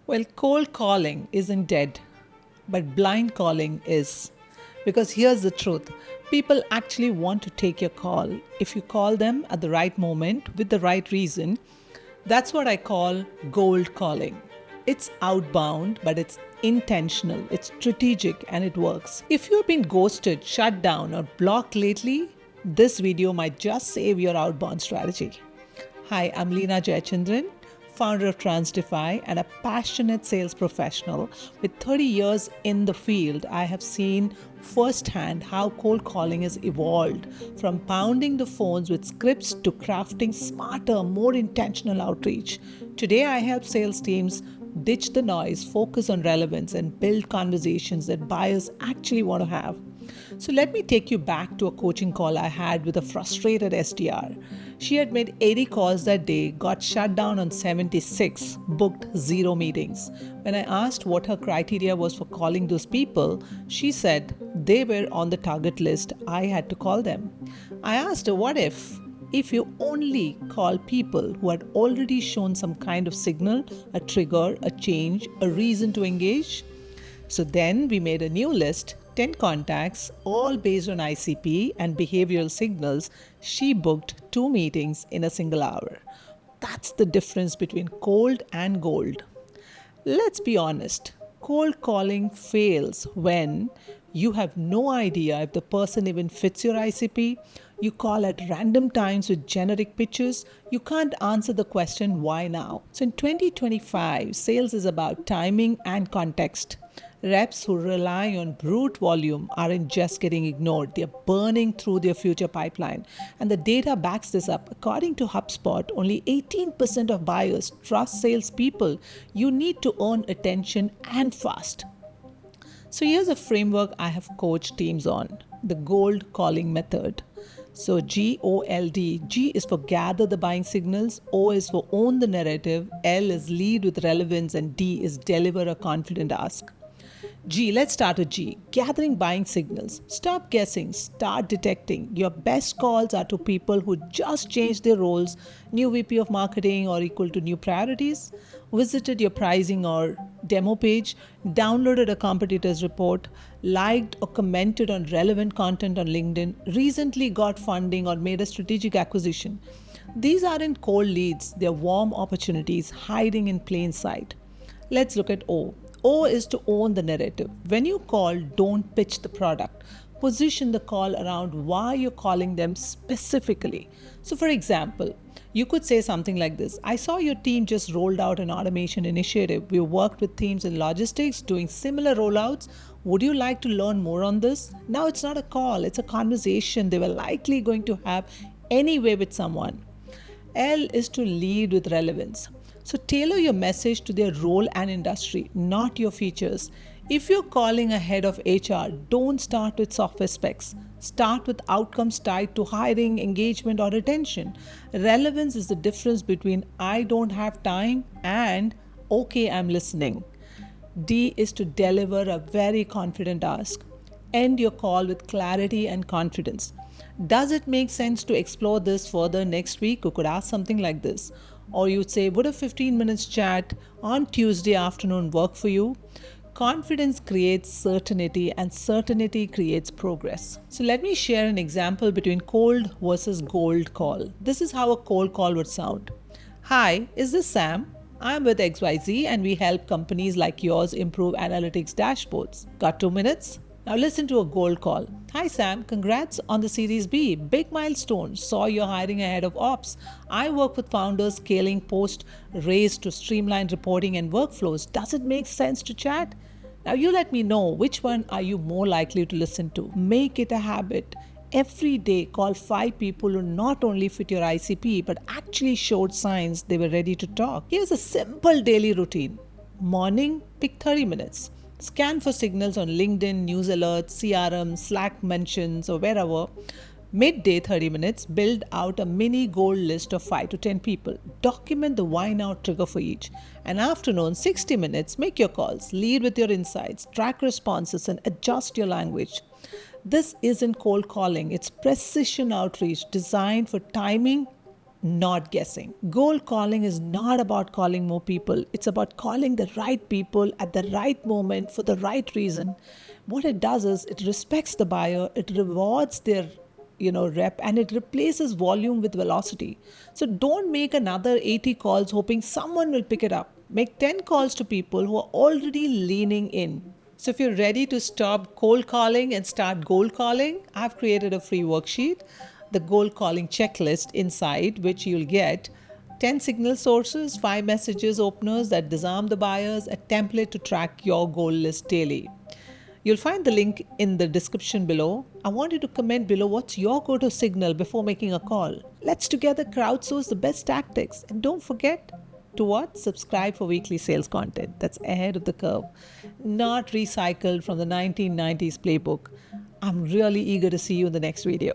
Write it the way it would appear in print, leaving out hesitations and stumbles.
Well, cold calling isn't dead, but blind calling is. Because here's the truth, people actually want to take your call. If you call them at the right moment with the right reason, that's what I call gold calling. It's outbound, but it's intentional, it's strategic, and it works. If you've been ghosted, shut down, or blocked lately, this video might just save your outbound strategy. Hi, I'm Lina Jachandran, founder of Transdefy and a passionate sales professional. With 30 years in the field, I have seen firsthand how cold calling has evolved from pounding the phones with scripts to crafting smarter, more intentional outreach. Today, I help sales teams ditch the noise, focus on relevance, and build conversations that buyers actually want to have. So let me take you back to a coaching call I had with a frustrated SDR. She had made 80 calls that day, got shut down on 76, booked 0 meetings. When I asked what her criteria was for calling those people, she said they were on the target list. I had to call them. I asked her, what if you only call people who had already shown some kind of signal, a trigger, a change, a reason to engage? So then we made a new list, 10 contacts, all based on ICP and behavioral signals. She booked 2 meetings in a single hour. That's the difference between cold and gold. Let's be honest, cold calling fails when you have no idea if the person even fits your ICP. You call at random times with generic pitches. You can't answer the question, why now? So in 2025, sales is about timing and context. Reps who rely on brute volume aren't just getting ignored, they're burning through their future pipeline. And the data backs this up. According to HubSpot, only 18% of buyers trust salespeople. You need to earn attention and fast. So here's a framework I have coached teams on, the GO.L.D calling method. So G.O.L.D. G is for gather the buying signals, O is for own the narrative, L is lead with relevance, and D is deliver a confident ask. G, let's start with G. Gathering buying signals. Stop guessing, start detecting. Your best calls are to people who just changed their roles, new VP of marketing or equal to new priorities, visited your pricing or demo page, downloaded a competitor's report, liked or commented on relevant content on LinkedIn, recently got funding or made a strategic acquisition. These aren't cold leads, they're warm opportunities hiding in plain sight. Let's look at O. O is to own the narrative. When you call, don't pitch the product. Position the call around why you're calling them specifically. So, for example, you could say something like this: I saw your team just rolled out an automation initiative. We worked with teams in logistics doing similar rollouts. Would you like to learn more on this? Now, it's not a call, it's a conversation they were likely going to have anyway with someone. L is to lead with relevance. So tailor your message to their role and industry, not your features. If you're calling a head of HR, don't start with software specs. Start with outcomes tied to hiring, engagement, or retention. Relevance is the difference between I don't have time and okay, I'm listening. D is to deliver a very confident ask. End your call with clarity and confidence. Does it make sense to explore this further next week? You could ask something like this. Or you'd say, would a 15 minutes chat on Tuesday afternoon work for you? Confidence creates certainty and certainty creates progress. So let me share an example between cold versus gold call. This is how a cold call would sound. Hi, is this Sam? I'm with XYZ and we help companies like yours improve analytics dashboards. Got 2 minutes? Now listen to a gold call. Hi Sam, congrats on the Series B. Big milestone. Saw you're hiring ahead of ops. I work with founders scaling post raise to streamline reporting and workflows. Does it make sense to chat? Now you let me know, which one are you more likely to listen to? Make it a habit. Every day call 5 people who not only fit your ICP but actually showed signs they were ready to talk. Here's a simple daily routine. Morning, pick 30 minutes. Scan for signals on LinkedIn, news alerts, CRM, Slack mentions, or wherever. Midday 30 minutes, build out a mini goal list of 5 to 10 people. Document the why now trigger for each. And afternoon 60 minutes, make your calls, lead with your insights, track responses, and adjust your language. This isn't cold calling, it's precision outreach designed for timing, not guessing. Goal calling is not about calling more people. It's about calling the right people at the right moment for the right reason. What it does is it respects the buyer, it rewards their rep, and it replaces volume with velocity. So don't make another 80 calls hoping someone will pick it up. Make 10 calls to people who are already leaning in. So if you're ready to stop cold calling and start goal calling, I've created a free worksheet, the goal calling checklist, inside which you'll get 10 signal sources, 5 messages openers that disarm the buyers, a template to track your goal list daily. You'll find the link in the description below. I want you to comment below what's your go-to signal before making a call. Let's together crowdsource the best tactics. And don't forget to what? Subscribe for weekly sales content that's ahead of the curve, not recycled from the 1990s playbook. I'm really eager to see you in the next video.